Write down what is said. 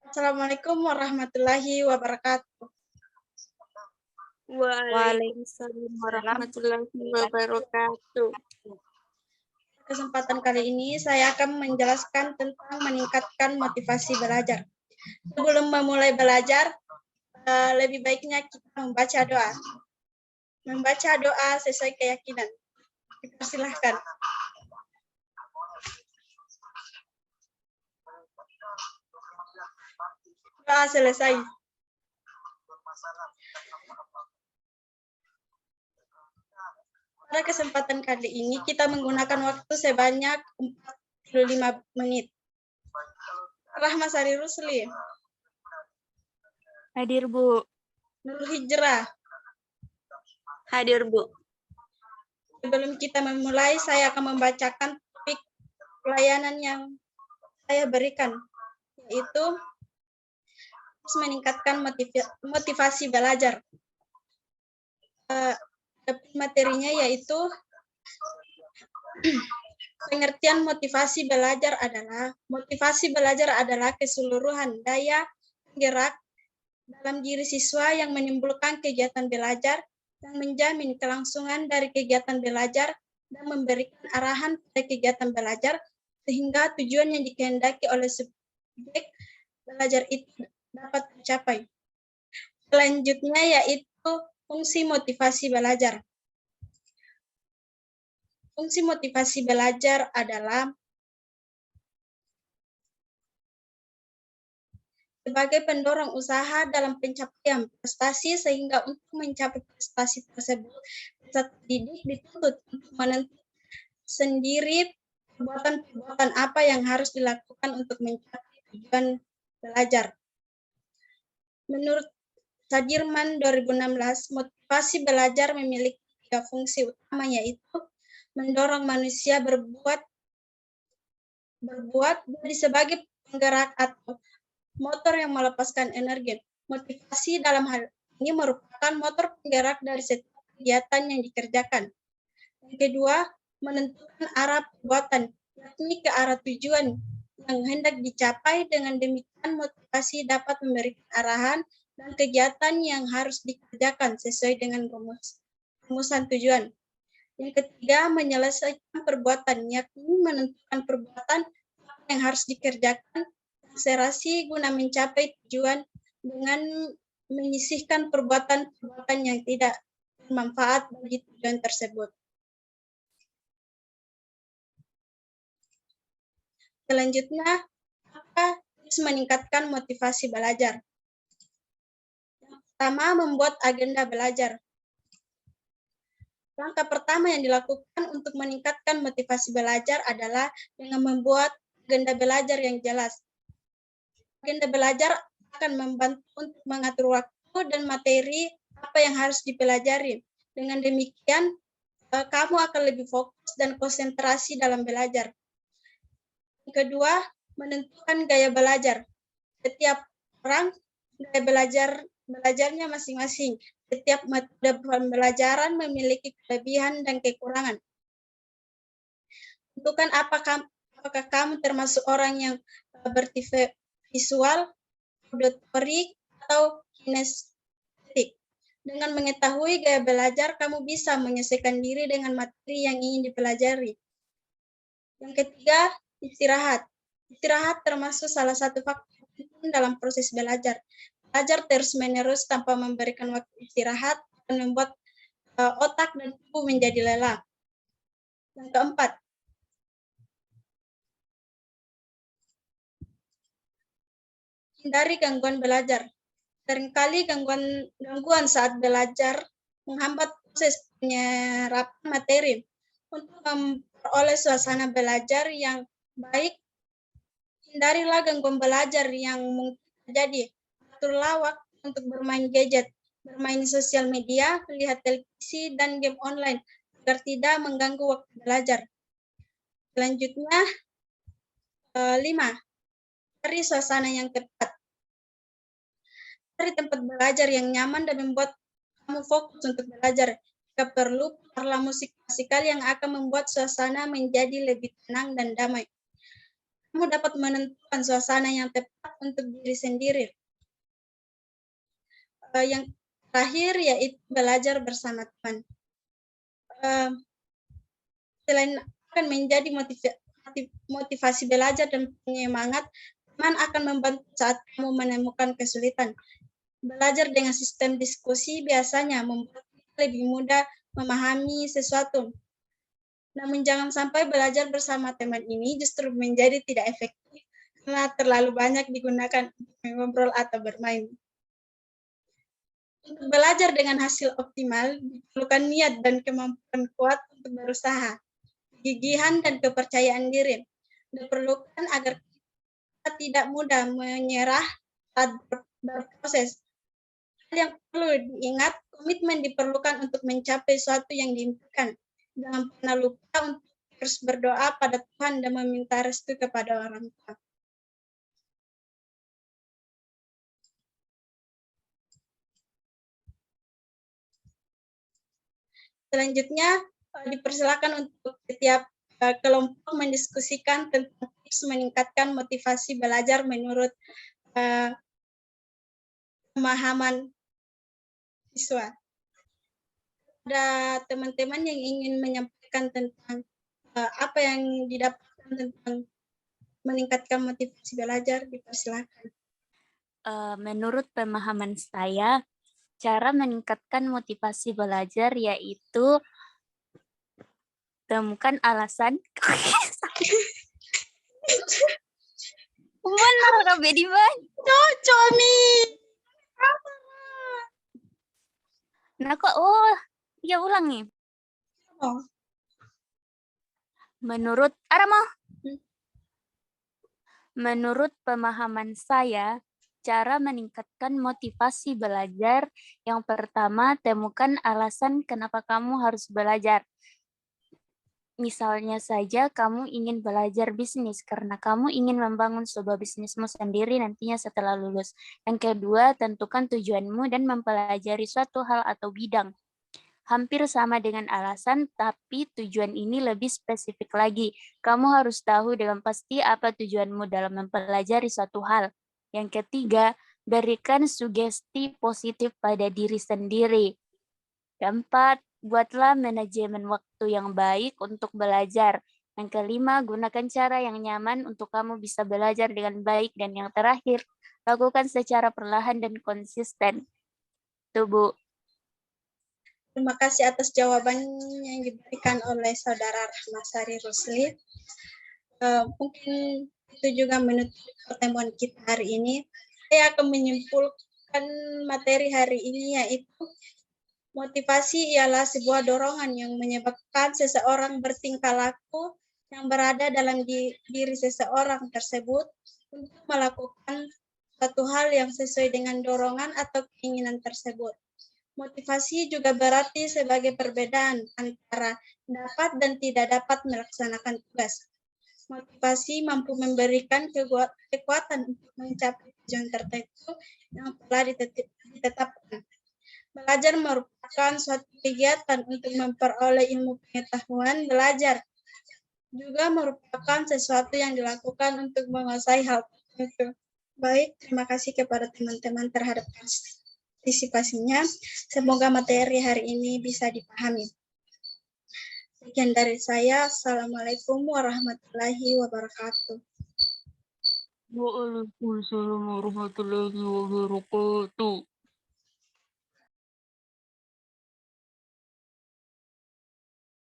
Assalamualaikum warahmatullahi wabarakatuh. Waalaikumsalam warahmatullahi wabarakatuh. Kesempatan kali ini saya akan menjelaskan tentang meningkatkan motivasi belajar. Sebelum memulai belajar, lebih baiknya kita membaca doa. Membaca doa sesuai keyakinan. Dipersilahkan. Doa selesai. Pada kesempatan kali ini kita menggunakan waktu sebanyak 45 menit. Rahma Sari Rusli. Hadir, Bu. Nurul Hijrah. Hadir, Bu. Sebelum kita memulai, saya akan membacakan topik pelayanan yang saya berikan, yaitu meningkatkan motivasi belajar. Materinya yaitu pengertian motivasi belajar adalah keseluruhan daya gerak dalam diri siswa yang menimbulkan kegiatan belajar, yang menjamin kelangsungan dari kegiatan belajar dan memberikan arahan pada kegiatan belajar sehingga tujuan yang dikehendaki oleh subjek belajar itu dapat tercapai. Selanjutnya yaitu fungsi motivasi belajar. Fungsi motivasi belajar adalah sebagai pendorong usaha dalam pencapaian prestasi, sehingga untuk mencapai prestasi tersebut, peserta didik dituntut untuk menentukan sendiri perbuatan-perbuatan apa yang harus dilakukan untuk mencapai tujuan belajar. Menurut Sadirman 2016, motivasi belajar memiliki 3 fungsi utama, yaitu mendorong manusia berbuat jadi sebagai penggerak atau motor yang melepaskan energi. Motivasi dalam hal ini merupakan motor penggerak dari setiap kegiatan yang dikerjakan. Yang kedua, menentukan arah perbuatan, yakni ke arah tujuan yang hendak dicapai. Dengan demikian, motivasi dapat memberikan arahan dan kegiatan yang harus dikerjakan sesuai dengan rumusan tujuan. Yang ketiga, menyelesaikan perbuatan, yakni menentukan perbuatan yang harus dikerjakan akselerasi guna mencapai tujuan dengan menyisihkan perbuatan-perbuatan yang tidak bermanfaat bagi tujuan tersebut. Selanjutnya, apa tips meningkatkan motivasi belajar? Yang pertama, membuat agenda belajar. Langkah pertama yang dilakukan untuk meningkatkan motivasi belajar adalah dengan membuat agenda belajar yang jelas. Agenda belajar akan membantu untuk mengatur waktu dan materi apa yang harus dipelajari. Dengan demikian, kamu akan lebih fokus dan konsentrasi dalam belajar. Yang kedua, menentukan gaya belajar. Setiap orang gaya belajarnya masing-masing. Setiap metode pembelajaran memiliki kelebihan dan kekurangan. Tentukan apakah kamu termasuk orang yang bertipe visual, auditorik, atau kinestetik. Dengan mengetahui gaya belajar, kamu bisa menyesuaikan diri dengan materi yang ingin dipelajari. Yang ketiga, istirahat. Istirahat termasuk salah satu faktor penting dalam proses belajar. Belajar terus-menerus tanpa memberikan waktu istirahat akan membuat otak dan tubuh menjadi lelah. Yang keempat, hindari gangguan belajar. Seringkali gangguan saat belajar menghambat proses penyerapan materi. Untuk memperoleh suasana belajar yang baik, hindarilah gangguan belajar yang mungkin terjadi. Aturlah waktu untuk bermain gadget, bermain sosial media, melihat televisi, dan game online agar tidak mengganggu waktu belajar. Selanjutnya, 5. Cari suasana yang tepat. Cari tempat belajar yang nyaman dan membuat kamu fokus untuk belajar. Jika perlu, putarlah musik klasikal yang akan membuat suasana menjadi lebih tenang dan damai. kamu dapat menentukan suasana yang tepat untuk diri sendiri. Yang terakhir yaitu belajar bersama teman. Selain akan menjadi motivasi belajar dan penyemangat, teman akan membantu saat kamu menemukan kesulitan. Belajar dengan sistem diskusi biasanya membuat kita lebih mudah memahami sesuatu. Namun jangan sampai belajar bersama teman ini justru menjadi tidak efektif karena terlalu banyak digunakan untuk mengobrol atau bermain. Untuk belajar dengan hasil optimal, diperlukan niat dan kemampuan kuat untuk berusaha. Kegigihan dan kepercayaan diri diperlukan agar kita tidak mudah menyerah saat berproses. Hal yang perlu diingat, komitmen diperlukan untuk mencapai sesuatu yang diimpikan. Jangan pernah lupa untuk terus berdoa pada Tuhan dan meminta restu kepada orang tua. Selanjutnya, dipersilakan untuk setiap kelompok mendiskusikan tentang tips meningkatkan motivasi belajar menurut pemahaman siswa. Ada teman-teman yang ingin menyampaikan tentang apa yang didapatkan tentang meningkatkan motivasi belajar, dipersilakan. Menurut pemahaman saya, cara meningkatkan motivasi belajar yaitu temukan alasan. Benar Kak Bediman. Comi. Nah kok ya ulang nih. Oh. Menurut pemahaman saya, cara meningkatkan motivasi belajar, yang pertama, temukan alasan kenapa kamu harus belajar. Misalnya saja kamu ingin belajar bisnis karena kamu ingin membangun sebuah bisnismu sendiri nantinya setelah lulus. Yang kedua, tentukan tujuanmu dan mempelajari suatu hal atau bidang. Hampir sama dengan alasan, tapi tujuan ini lebih spesifik lagi. Kamu harus tahu dengan pasti apa tujuanmu dalam mempelajari suatu hal. Yang ketiga, berikan sugesti positif pada diri sendiri. Keempat, buatlah manajemen waktu yang baik untuk belajar. Yang kelima, gunakan cara yang nyaman untuk kamu bisa belajar dengan baik. Dan yang terakhir, lakukan secara perlahan dan konsisten. Tuh, Bu. Terima kasih atas jawaban yang diberikan oleh Saudara Rahmasari Rusli. Mungkin itu juga menutup pertemuan kita hari ini. Saya akan menyimpulkan materi hari ini yaitu motivasi ialah sebuah dorongan yang menyebabkan seseorang bertingkah laku yang berada dalam diri seseorang tersebut untuk melakukan suatu hal yang sesuai dengan dorongan atau keinginan tersebut. Motivasi juga berarti sebagai perbedaan antara dapat dan tidak dapat melaksanakan tugas. Motivasi mampu memberikan kekuatan untuk mencapai tujuan tertentu yang telah ditetapkan. Belajar merupakan suatu kegiatan untuk memperoleh ilmu pengetahuan. Belajar juga merupakan sesuatu yang dilakukan untuk menguasai hal tertentu. Baik, terima kasih kepada teman-teman terhadap partisipasinya. Semoga materi hari ini bisa dipahami. Sekian dari saya. Assalamualaikum warahmatullahi wabarakatuh. Waalaikumsalam warahmatullahi wabarakatuh.